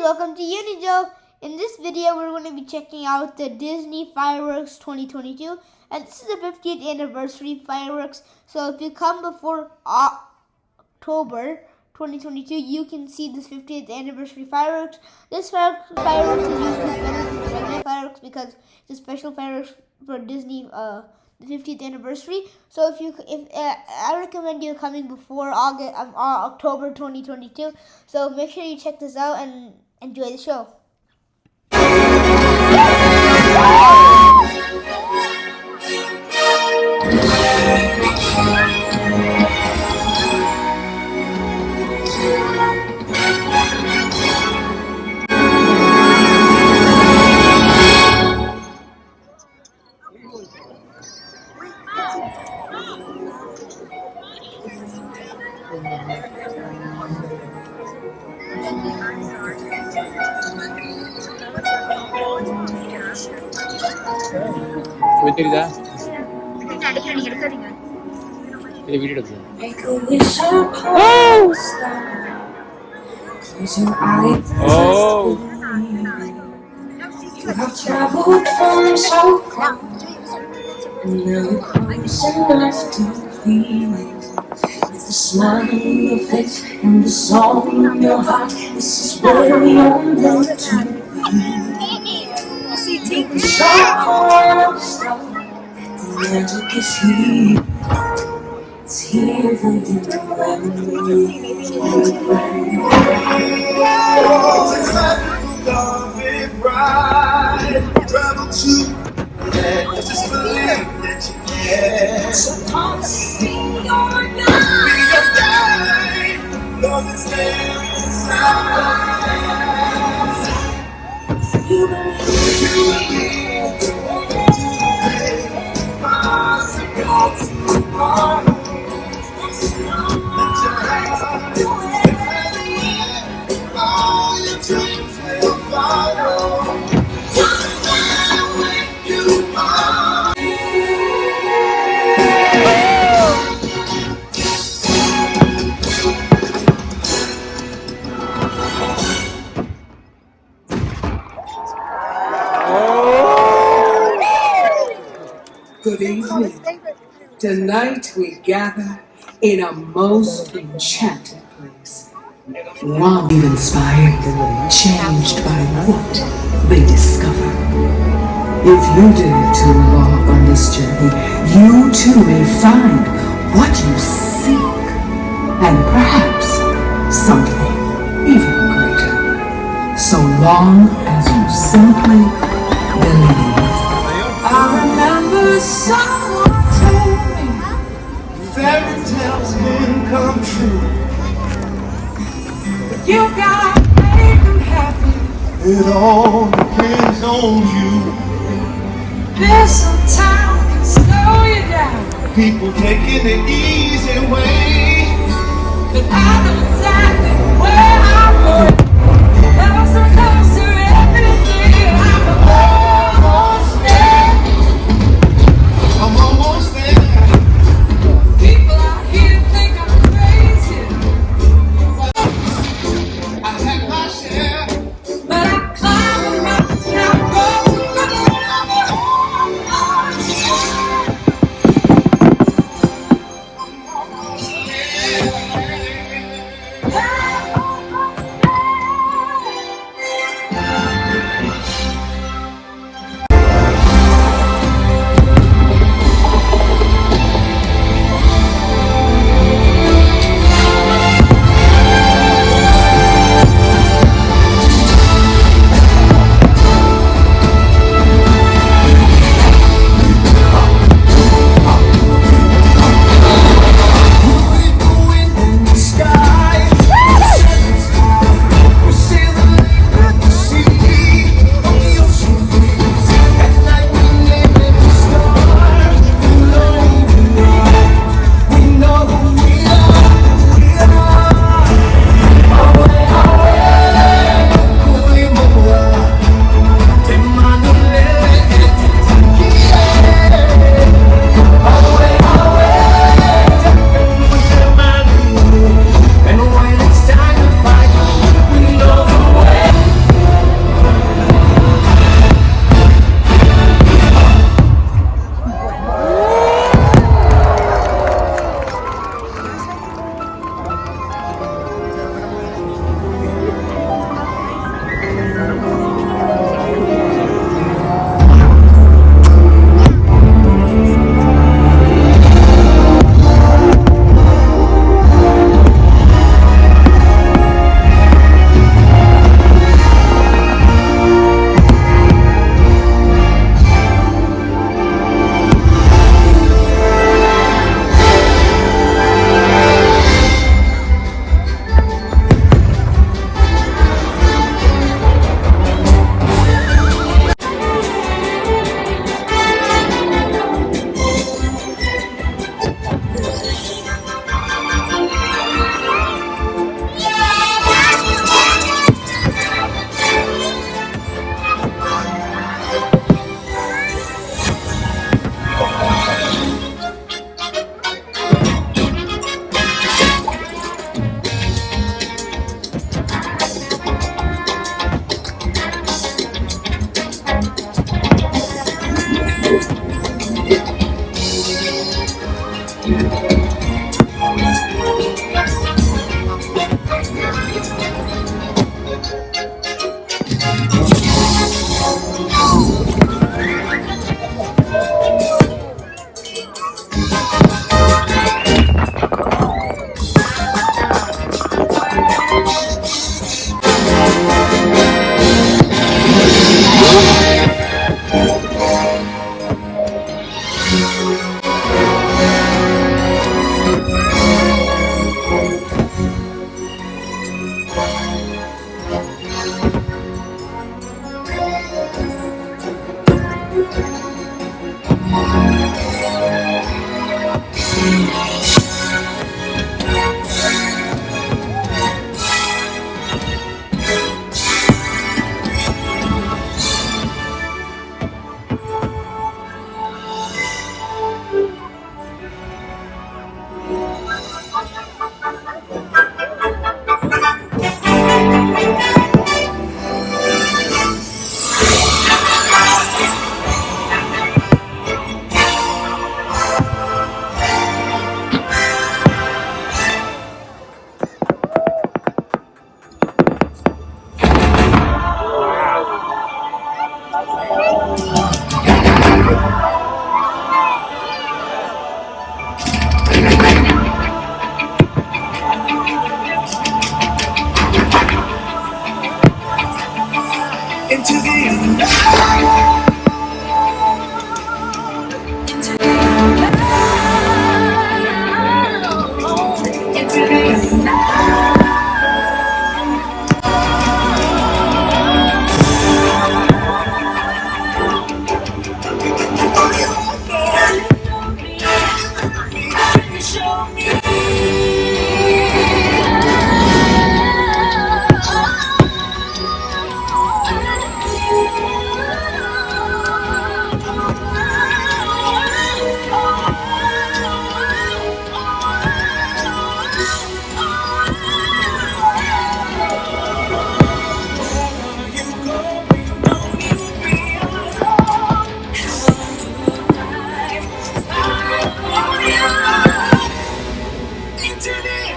welcome to Unijou. In this video, we're going to be checking out the Disney Fireworks 2022, and this is the 50th anniversary fireworks. So if you come before October 2022, you can see this 50th anniversary fireworks. This fireworks is usually better than the regular fireworks because it's a special fireworks for Disney the 50th anniversary. So if I recommend you coming before October 2022. So make sure you check this out and enjoy the show. Make a wish upon a star. Close your eyes. You have traveled from so far, and now you're close enough to please. With the smile on your face and the song in your heart, this is where we are meant to be. Wish upon a star, the magic is here. It's here for you and me. Love it right. Travel to just believe that you can. So come see your Be a guide. Cause it's there inside. You believe today. Possible tomorrow. All your dreams will follow. Just where you are. Good evening. Tonight we gather in a most enchanted place. One inspired, changed by what they discover. If you dare to embark on this journey, you too may find what you seek, and perhaps something even greater. So long as you simply believe. I remember someone told me Fairy tales can come true. you gotta make them happy. It all depends on you. There's some time can slow you down, People taking the easy way. but I know exactly where I'm going. Ever so closer every day. I'm almost there. People out here think I'm crazy, I had my share. but I climb the mountains and I go to the Into the unknown. Into the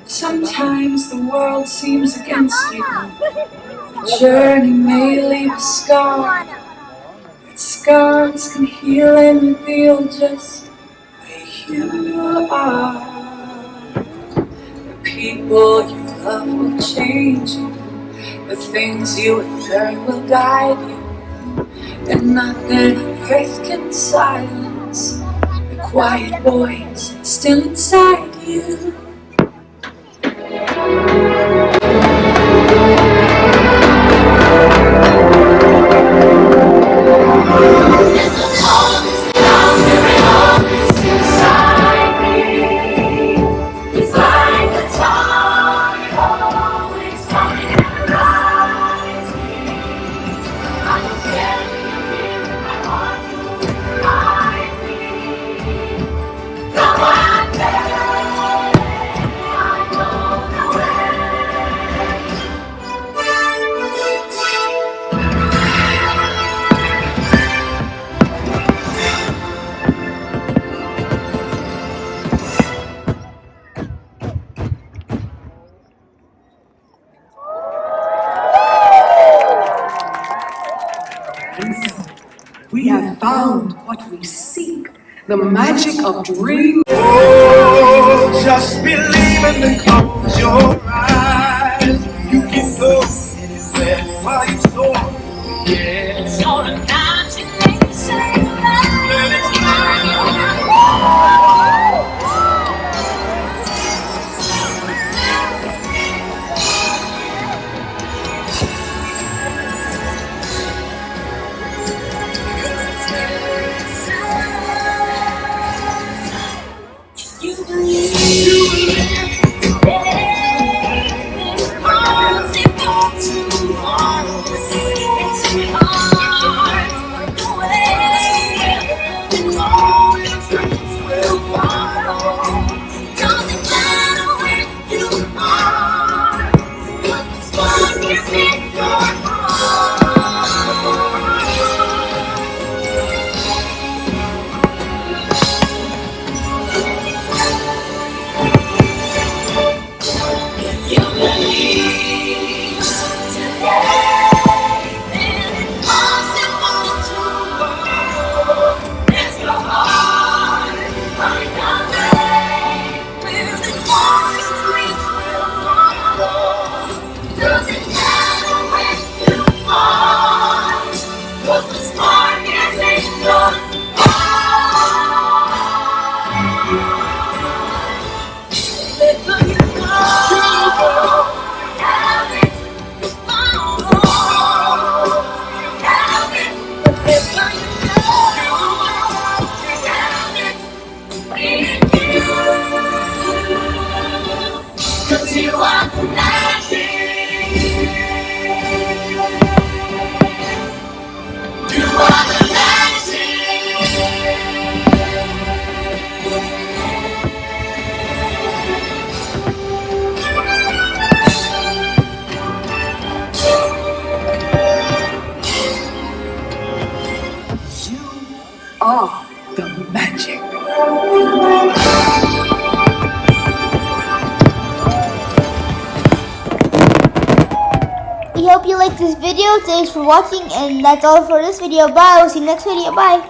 Sometimes the world seems against you. The journey may leave a scar, but scars can heal and reveal just where you are. The people you love will change you. The things you learn will guide you. And nothing on earth can silence the quiet voice still inside you. And so, we have found what we seek, the magic of dreams. Oh, just believe and then close your eyes. You can go anywhere while you soar. Yeah. It's all imagination. Let it You believe it's possible tomorrow. It's hard the way, and all your dreams will follow. Doesn't matter where you are, 'cause the spark is in your heart. You believe today, then it's possible tomorrow. It's your heart, find a way, where the morning dreams will follow. Doesn't matter where you are, 'cause the spark is in your wherever you go, have it, follow, have it. Wherever you go, have it in you. 'Cause you are the magic. You are the magic. are the magic. We hope you liked this video. Thanks for watching, and that's all for this video. Bye. We'll see you next video. Bye.